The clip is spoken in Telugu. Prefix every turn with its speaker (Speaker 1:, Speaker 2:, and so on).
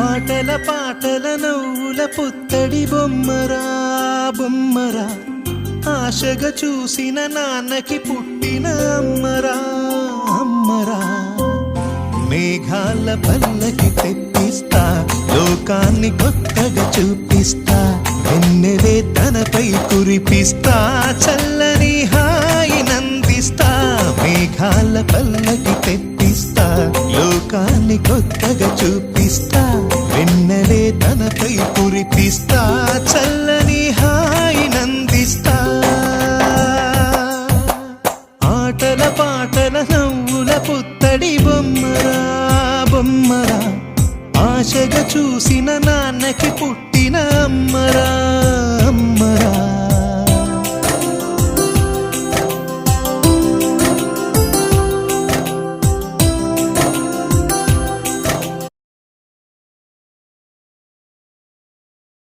Speaker 1: ఆటల పాటల నవ్వుల పుత్తడి బొమ్మరా బొమ్మరా, ఆశగా చూసిన నాన్నకి పుట్టిన అమ్మరా అమ్మరా. మేఘాల పల్లకి తెప్పిస్తా, లోకాన్ని కొత్తగా చూపిస్తా, వెన్నెలే తనపై కురిపిస్తా, చల్లని హాయి నందిస్తా. మేఘాల పల్లకి తెప్పిస్తా, లోకాన్ని కొత్తగా చూపిస్తా, వెన్నెలే తనపై కురిపిస్తా, చల్లని హాయి నందిస్తా. ఆటల పాటల నవ్వుల పుత్తడి బొమ్మరా బొమ్మరా, ఆశగా చూసిన నాన్నకి పుట్టిన అమ్మరా అమ్మరా.